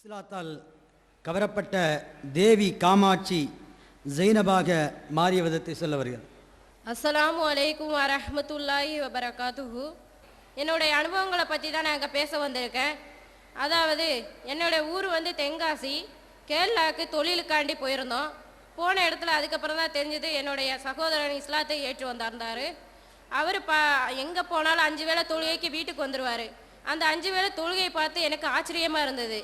இஸ்லாத்தால் கவரப்பட்ட தேவி காமாட்சி ஜெய்னபாக மாறிய விதத்தை சொல்ல வருகிறது. அஸ்ஸலாமு அலைக்கும் வரஹ்மத்துல்லாஹி வபரகாத்துஹு. என்னுடைய அனுபவங்களை பற்றி தான் நான் இங்கே பேச வந்திருக்கேன். அதாவது என்னுடைய ஊர் வந்து தென்காசி. கேரளாவுக்கு தொழிலுக்காண்டி போயிருந்தோம். போன இடத்துல அதுக்கப்புறம் தான் தெரிஞ்சது என்னுடைய சகோதரன் இஸ்லாத்தை ஏற்று வந்தார். அவர் எங்கே போனாலும் 5 வேளை தொழுகைக்கு வீட்டுக்கு வந்துடுவார். அந்த 5 வேளை தொழுகையை பார்த்து எனக்கு ஆச்சரியமாக இருந்தது.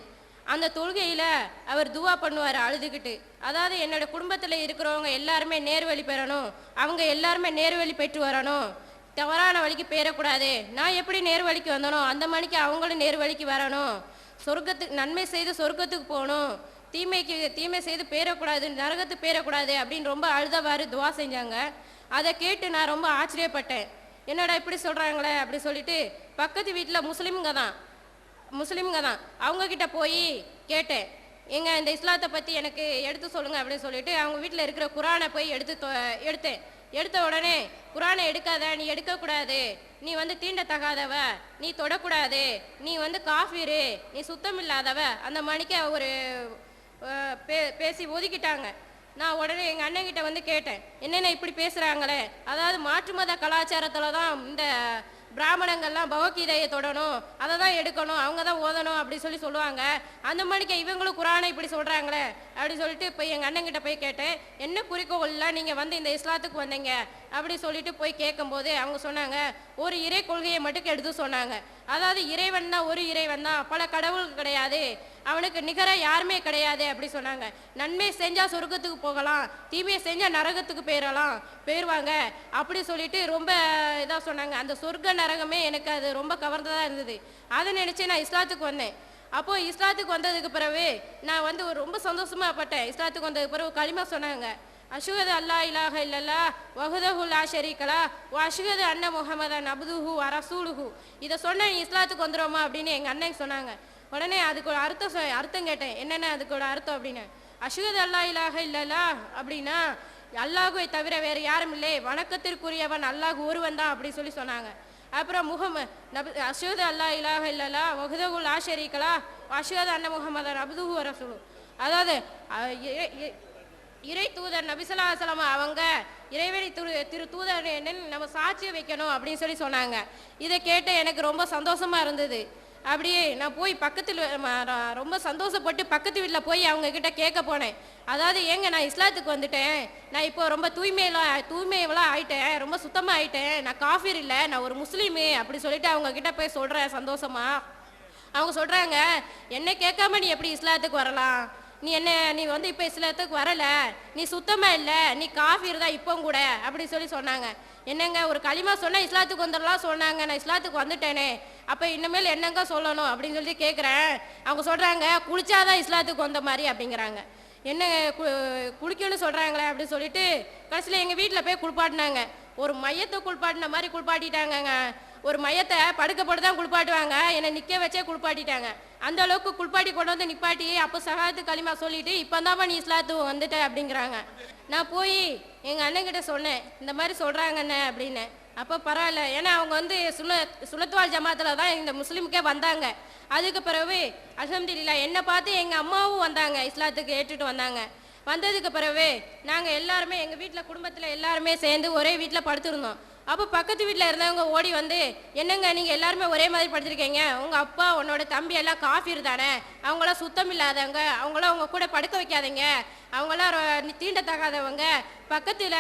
அந்த தொழுகையில் அவர் துவா பண்ணுவார் அழுதுகிட்டு. அதாவது என்னோடய குடும்பத்தில் இருக்கிறவங்க எல்லாருமே நேர்வழி பெறணும், அவங்க எல்லாருமே நேர்வழி பெற்று வரணும், தவறான வழிக்கு போயிடக்கூடாது. நான் எப்படி நேர்வழிக்கு வந்தனோ அந்த மணிக்கு அவங்களும் நேர்வழிக்கு வரணும், சொர்க்கத்துக்கு நன்மை செய்து சொர்க்கத்துக்கு போகணும், தீமை செய்து போயிடக்கூடாது, நரகத்துக்கு போயிடக்கூடாது அப்படின்னு ரொம்ப அழுதவாறு துவா செஞ்சாங்க. அதை கேட்டு நான் ரொம்ப ஆச்சரியப்பட்டேன். என்னடா இப்படி சொல்கிறாங்களே அப்படி சொல்லிட்டு பக்கத்து வீட்டில் முஸ்லீம்ங்க தான் அவங்கக்கிட்ட போய் கேட்டேன், இந்த இஸ்லாத்தை பற்றி எனக்கு எடுத்து சொல்லுங்கள் அப்படின்னு சொல்லிட்டு அவங்க வீட்டில் இருக்கிற குரானை போய் எடுத்தேன். எடுத்த உடனே குரானை எடுக்காத, நீ எடுக்கக்கூடாது, நீ வந்து தீண்டத்தகாதவ, நீ தொடக்கூடாது, நீ வந்து காஃபிரு, நீ சுத்தம் இல்லாதவ, அந்த மணிக்கு ஒரு பேசி ஒதுக்கிட்டாங்க. நான் உடனே எங்கள் அண்ணன்கிட்ட வந்து கேட்டேன், என்னென்ன இப்படி பேசுகிறாங்களே, அதாவது மாற்று மத கலாச்சாரத்தில் தான் இந்த பிராமணங்கள்லாம் பகவத்கீதையை தொடணும், அதை தான் எடுக்கணும், அவங்க தான் ஓதணும் அப்படி சொல்லுவாங்க. அந்த மணிக்கு இவங்களும் குரானை இப்படி சொல்கிறாங்களே அப்படி சொல்லிட்டு போய் எங்கள் அண்ணன்கிட்ட போய் கேட்டேன், என்ன குறிக்கோளில் நீங்கள் வந்து இந்த இஸ்லாத்துக்கு வந்தீங்க அப்படி சொல்லிட்டு போய் கேட்கும்போது அவங்க சொன்னாங்க, ஒரு இறை கொள்கையை மட்டும் எடுத்து சொன்னாங்க. அதாவது இறைவன் தான், ஒரு இறைவன் தான், பல கடவுள் கிடையாது, அவனுக்கு நிகராக யாருமே கிடையாது அப்படி சொன்னாங்க. நன்மை செஞ்சால் சொர்க்கத்துக்கு போகலாம், தீமையை செஞ்சால் நரகத்துக்கு போயிடுவாங்க அப்படி சொல்லிட்டு ரொம்ப இதாக சொன்னாங்க. அந்த சொர்க்க நரகமே எனக்கு அது ரொம்ப கவர்ந்ததாக இருந்தது. அதை நினச்சி நான் இஸ்லாத்துக்கு வந்தேன். அப்போது இஸ்லாத்துக்கு வந்ததுக்கு பிறகு நான் வந்து ரொம்ப சந்தோஷமாக பட்டேன். இஸ்லாத்துக்கு வந்ததுக்கு பிறகு களிமா சொன்னாங்க, அஷ்ஹது அல்லா இலாஹ இல்லல்லாஹ் வஹ்தஹு லா ஷரீக வ அஷ்ஹது அன்ன முஹம்மதன் அப்துஹு வ ரசூலுஹு. இதை சொன்ன நீ இஸ்லாத்துக்கு வந்துடுமா அப்படின்னு எங்கள் அண்ணன் சொன்னாங்க. உடனே அதுக்கு ஒரு அர்த்தம் கேட்டேன், என்னென்ன அதுக்கு ஒரு அர்த்தம் அப்படின்னு. அஷ்ஹது அல்லா இலாஹ இல்லல்லாஹ் அப்படின்னா அல்லாஹுவை தவிர வேறு யாரும் இல்லை, வணக்கத்திற்குரியவன் அல்லாஹ் ஒருவன் தான் அப்படி சொன்னாங்க. அப்புறம் அஷ்ஹது அல்லா இலாஹ இல்லல்லாஹ் வஹ்தஹு லா ஷரீக வ அஷ்ஹது அன்ன முஹம்மதன் அப்துஹு வ ரசூலுஹு. அதாவது இறை தூதர் நபி ஸல்லல்லாஹு அலைஹி வஸல்லம் அவங்க இறைவனை திரு தூதர் நம்ம சாட்சி வைக்கணும் அப்படின்னு சொன்னாங்க. இதை கேட்டு எனக்கு ரொம்ப சந்தோஷமா இருந்தது. அப்படியே நான் போய் பக்கத்தில் ரொம்ப சந்தோஷப்பட்டு பக்கத்து வீட்டில் போய் அவங்க கிட்ட கேட்க போனேன். அதாவது நான் இஸ்லாத்துக்கு வந்துட்டேன், நான் இப்போ ரொம்ப தூய்மையெல்லாம் ஆயிட்டேன், ரொம்ப சுத்தமாக ஆயிட்டேன், நான் காஃபிர் இல்லை, நான் ஒரு முஸ்லீமு அப்படி சொல்லிட்டு அவங்க கிட்ட போய் சொல்கிறேன் சந்தோஷமா. அவங்க சொல்கிறாங்க, என்ன கேட்காம நீ எப்படி இஸ்லாத்துக்கு வரலாம், நீ வந்து இப்போ இஸ்லாத்துக்கு வரலை, நீ சுத்தமாக இல்லை, நீ காஃபிர் தான் இப்போ கூட அப்படி சொன்னாங்க. என்னங்க ஒரு களிமா சொன்னால் இஸ்லாத்துக்கு வந்துடலாம் சொன்னாங்க, நான் இஸ்லாத்துக்கு வந்துட்டேனே, அப்போ இனிமேல் என்னங்க சொல்லணும் அப்படின்னு சொல்லி கேட்குறேன். அவங்க சொல்கிறாங்க, குளிச்சாதான் இஸ்லாத்துக்கு வந்த மாதிரி அப்படிங்கிறாங்க. என்ன குளிக்கணும்னு சொல்கிறாங்களே அப்படின்னு சொல்லிட்டு கடைசியில் எங்கள் வீட்டில் போய் குளிப்பாட்டினாங்க. ஒரு மையத்தை குளிப்பாட்டின மாதிரி குளிப்பாட்டிட்டாங்கங்க. ஒரு மையத்தை படுக்கப்பட்டு தான் குளிப்பாட்டுவாங்க, என்னை நிற்க வச்சே குளிப்பாட்டிட்டாங்க. அந்த அளவுக்கு குளிப்பாட்டி கொண்டு வந்து நிப்பாட்டி அப்போ சகாத்து களிமா சொல்லிட்டு இப்போ தான் நீ இஸ்லாத்துக்கு வந்துட்ட அப்படிங்கிறாங்க. நான் போய் எங்கள் அண்ணன்கிட்ட சொன்னேன், இந்த மாதிரி சொல்கிறாங்கண்ணே அப்படின்னு. அப்போ பரவாயில்ல, ஏன்னா அவங்க வந்து சுனத்வால் ஜமாத்தில் தான் இந்த முஸ்லீமுக்கே வந்தாங்க. அதுக்கு பிறகு அல்ஹம்துலில்லாஹ் என்னை பார்த்து எங்கள் அம்மாவும் வந்தாங்க, இஸ்லாத்துக்கு ஏற்றுட்டு வந்தாங்க. வந்ததுக்கு பிறகு நாங்கள் எல்லாருமே எங்கள் வீட்டில் குடும்பத்தில் எல்லாருமே சேர்ந்து ஒரே வீட்டில் படுத்துருந்தோம். அப்போ பக்கத்து வீட்டில் இருந்தவங்க ஓடி வந்து, என்னங்க நீங்கள் எல்லாருமே ஒரே மாதிரி படுத்துருக்கீங்க, உங்கள் அப்பா உன்னோட தம்பி எல்லாம் காஃபிர் தானே, அவங்களாம் சுத்தம் இல்லாதவங்க, அவங்களாம் உங்கள் கூட படுக்க வைக்காதீங்க, அவங்களாம் தீண்டத்தகாதவங்க, பக்கத்தில்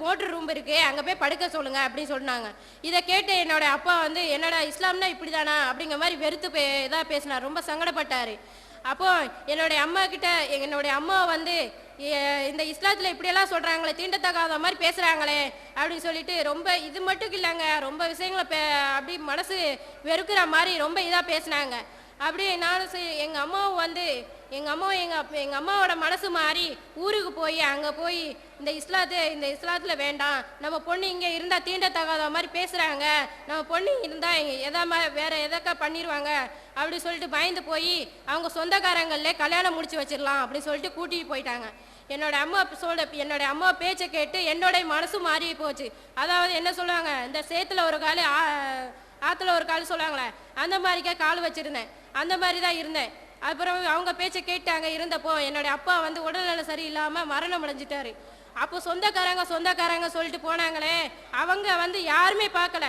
மோட்ரு ரூம் இருக்குது, அங்கே போய் படுக்க சொல்லுங்கள் அப்படின்னு சொன்னாங்க. இதை கேட்டு என்னோட அப்பா வந்து, என்னடா இஸ்லாம்னா இப்படி தானா அப்படிங்கிற மாதிரி வெறுத்து இதாக பேசினார், ரொம்ப சங்கடப்பட்டார். அப்போது என்னுடைய அம்மா வந்து இந்த இஸ்லாத்தில் இப்படியெல்லாம் சொல்கிறாங்களே, தீண்டத்தகாத மாதிரி பேசுகிறாங்களே அப்படின்னு சொல்லிட்டு ரொம்ப இது மட்டும் இல்லைங்க, ரொம்ப விஷயங்களை அப்படி மனசு வெறுக்கிற மாதிரி ரொம்ப இதாக பேசினாங்க. அப்படியே நானும் எங்கள் அம்மாவோட மனசு மாறி ஊருக்கு போய் அங்கே போய் இந்த இஸ்லாத்தில் வேண்டாம், நம்ம பொண்ணு இங்கே இருந்தால் தீண்டத்தகாத மாதிரி பேசுகிறாங்க, நம்ம பொண்ணு இருந்தால் வேறு எதற்கா பண்ணிடுவாங்க அப்படி சொல்லிட்டு பயந்து போய் அவங்க சொந்தக்காரங்களே கல்யாணம் முடிச்சு வச்சிடலாம் அப்படின்னு சொல்லிட்டு கூட்டிகிட்டு போயிட்டாங்க. என்னோட அம்மா பேச்சை கேட்டு என்னோட மனசு மாறி போச்சு. அதாவது என்ன சொல்லுவாங்க, இந்த சேத்துல ஒரு கால் ஆற்றுல ஒரு கால் சொல்லுவாங்களே, அந்த மாதிரிக்கே கால் வச்சுருந்தேன். அந்த மாதிரி தான் இருந்தேன். அப்புறம் அவங்க பேச்சை கேட்டாங்க. இருந்தப்போ என்னுடைய அப்பா வந்து உடல்நலம் சரியில்லாமல் மரணம் அடைஞ்சிட்டாரு. அப்போ சொந்தக்காரங்க சொல்லிட்டு போனாங்களே, அவங்க வந்து யாருமே பார்க்கல.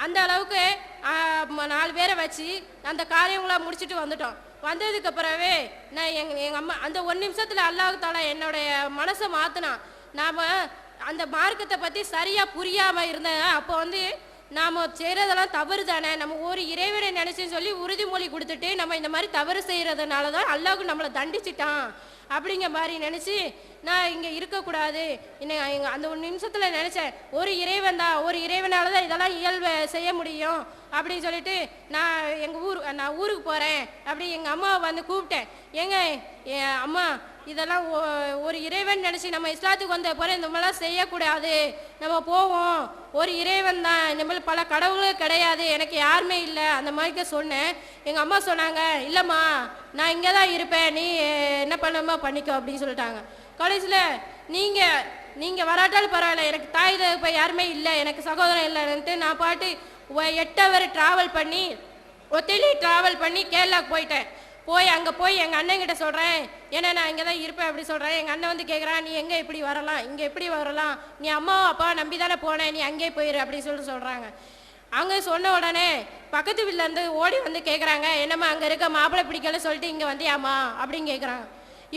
அந்த அளவுக்கு 4 பேரை வச்சு அந்த காரியங்களாக முடிச்சுட்டு வந்துட்டோம். வந்ததுக்கு பிறவே நான் எங்கள் அம்மா அந்த 1 நிமிஷத்தில் அல்லாஹ் தாலா என்னுடைய மனசை மாற்றினான். நாம் அந்த மார்க்கத்தை பற்றி சரியாக புரியாமல் இருந்தேன். அப்போ வந்து நாம் செய்கிறதெல்லாம் தவறு தானே, நம்ம ஒரு இறைவனை நினச்சின்னு சொல்லி உறுதிமொழி கொடுத்துட்டு நம்ம இந்த மாதிரி தவறு செய்கிறதுனால தான் அல்லாஹ் நம்மளை தண்டிச்சிட்டான் அப்படிங்கிற மாதிரி நினச்சி நான் இங்கே இருக்கக்கூடாது. இன்னும் அந்த 1 நிமிஷத்தில் நினச்சேன், ஒரு இறைவன் தான், ஒரு இறைவனால தான் இதெல்லாம் இயல்பை செய்ய முடியும் அப்படின்னு சொல்லிட்டு நான் ஊருக்கு போகிறேன் அப்படி எங்கள் அம்மாவை வந்து கூப்பிட்டேன். ஏங்க அம்மா, இதெல்லாம் ஒரு இறைவன் நினச்சி நம்ம இஸ்லாத்துக்கு வந்த போகிற இந்த மாதிரிலாம் செய்யக்கூடாது, நம்ம போவோம், ஒரு இறைவன் தான், இந்த மாதிரி பல கடவுளும் கிடையாது, எனக்கு யாருமே இல்லை அந்த மாதிரி சொன்னேன். எங்கள் அம்மா சொன்னாங்க, இல்லைம்மா நான் இங்கே தான் இருப்பேன், நீ என்ன பண்ணணுமோ பண்ணிக்கோ அப்படின்னு சொல்லிட்டாங்க. கடைசியில் நீங்கள் வராட்டாலும் பரவாயில்ல, எனக்கு தாய் தகப்பன் யாருமே இல்லை, எனக்கு சகோதரன் இல்லைன்ட்டு நான் பாட்டு 8 ஹவர் ட்ராவல் பண்ணி ஒத்திலி ட்ராவல் பண்ணி கேரளாவுக்கு போயிட்டேன். அங்கே போய் எங்கள் அண்ணன்கிட்ட சொல்கிறேன், ஏன்னா நான் இங்கே தான் இருப்பேன் அப்படி சொல்கிறேன். எங்கள் அண்ணன் வந்து கேட்குறான், நீ எங்கே இப்படி வரலாம், இங்கே எப்படி வரலாம், நீ அம்மாவும் அப்பா நம்பி தானே போனேன், நீ அங்கேயே போயிரு அப்படின்னு சொல்கிறாங்க. அங்கே சொன்ன உடனே பக்கத்து வீட்டிலேருந்து ஓடி வந்து கேட்குறாங்க, என்னம்மா அங்கே இருக்க மாப்பிள்ளை பிடிக்கல சொல்லிட்டு இங்கே வந்தியாம்மா அப்படின்னு கேட்குறாங்க.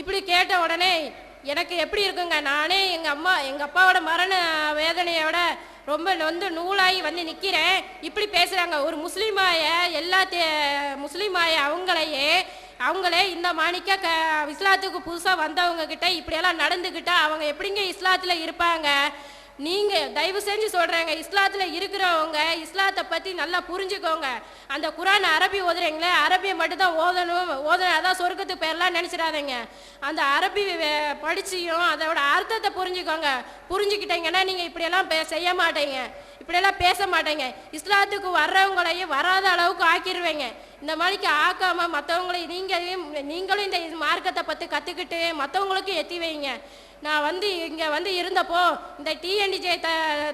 இப்படி கேட்ட உடனே எனக்கு எப்படி இருக்குங்க, நானே எங்கள் அப்பாவோட மரண வேதனையோட ரொம்ப நூலாகி வந்து நிற்கிறேன். இப்படி பேசுகிறாங்க ஒரு முஸ்லீமாய அவங்களே இந்த மாணிக்க இஸ்லாத்துக்கு புதுசாக வந்தவங்க கிட்ட இப்படியெல்லாம் நடந்துக்கிட்டா அவங்க எப்படிங்க இஸ்லாத்தில் இருப்பாங்க? நீங்கள் தயவு செஞ்சு சொல்கிறேங்க, இஸ்லாத்தில் இருக்கிறவங்க இஸ்லாத்தை பற்றி நல்லா புரிஞ்சுக்கோங்க. அந்த குரான் அரபி ஓதுறீங்களே, அரபியை மட்டும்தான் ஓதணும் அதான் சொர்க்கத்துக்கு பேர்லாம் நினச்சிடாதீங்க. அந்த அரபி படிச்சியும் அதோட அர்த்தத்தை புரிஞ்சுக்கிட்டீங்கன்னா நீங்கள் இப்படியெல்லாம் செய்ய மாட்டீங்க, இப்படியெல்லாம் பேச மாட்டேங்க. இஸ்லாத்துக்கு வர்றவங்களையும் வராத அளவுக்கு ஆக்கிடுவீங்க. இந்த மாதிரிக்கு ஆக்காமல் மற்றவங்களையும் நீங்களும் இந்த மார்க்கத்தை பற்றி கற்றுக்கிட்டு மற்றவங்களுக்கும் எத்தி வைங்க. நான் இங்கே இருந்தப்போ இந்த டிஎன்டிஜே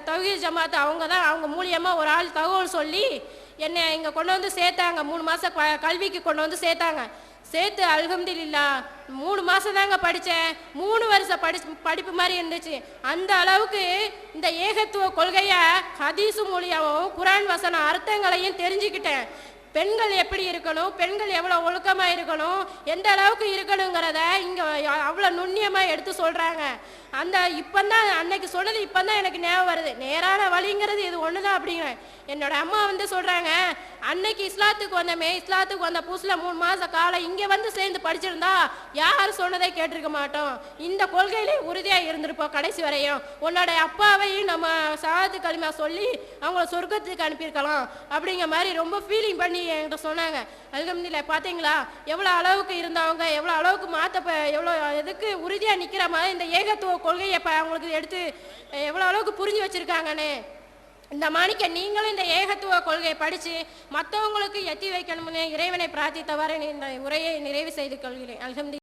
தௌஹீத் ஜமாத் அவங்க மூலியமாக ஒரு ஆள் தகவல் சொல்லி என்னை இங்கே கொண்டு வந்து சேர்த்தாங்க. 3 மாதம் கல்விக்கு கொண்டு வந்து சேர்த்து அல்ஹம்துலில்லாஹ் 3 மாதம் தாங்க படித்தேன். 3 வருஷம் படிப்பு மாதிரி இருந்துச்சு. அந்த அளவுக்கு இந்த ஏகத்துவ கொள்கையை ஹதீஸு மூலியமாகவும் குரான் வசன அர்த்தங்களையும் தெரிஞ்சுக்கிட்டேன். பெண்கள் எப்படி இருக்கணும், பெண்கள் எவ்வளோ ஒழுக்கமாக இருக்கணும், எந்த அளவுக்கு இருக்கணுங்கிறத இங்கே அவ்வளோ நுண்ணியமாக எடுத்து சொல்கிறாங்க. இப்போதான் அன்னைக்கு சொன்னது இப்போதான் எனக்கு ஞாபகம் வருது. நேரான வழிங்கிறது இது ஒன்று தான் அப்படிங்க. என்னோட அம்மா சொல்கிறாங்க, அன்னைக்கு இஸ்லாத்துக்கு வந்த புதுசில் 3 மாத காலம் இங்கே சேர்ந்து படிச்சிருந்தா யார் சொன்னதை கேட்டிருக்க மாட்டோம், இந்த கொள்கையிலே உறுதியாக இருந்திருப்போம் கடைசி வரையும். உன்னோட அப்பாவையும் நம்ம ஷஹாதத் கலிமா சொல்லி அவங்கள சொர்க்கத்துக்கு அனுப்பியிருக்கலாம் அப்படிங்கிற மாதிரி ரொம்ப ஃபீலிங் பண்ணி என்கிட்ட சொன்னாங்க. அல்ஹம்துலில்லாஹ். பார்த்தீங்களா எவ்வளோ அளவுக்கு இருந்தவங்க எவ்வளோ அளவுக்கு எவ்வளோ எதுக்கு உறுதியாக நிற்கிற மாதிரி இந்த ஏகத்துவ கொள்கையை அவங்களுக்கு எடுத்து எவ்வளோ அளவுக்கு புரிஞ்சு வச்சுருக்காங்கன்னு. இந்த மாணிக்க நீங்களும் இந்த ஏகத்துவ கொள்கையை படித்து மற்றவங்களுக்கு எத்தி வைக்கணும்னு இறைவனை பிரார்த்தித்தவாறு இந்த உரையை நிறைவு செய்து கொள்கிறேன். அல்ஹம்துலில்லாஹ்.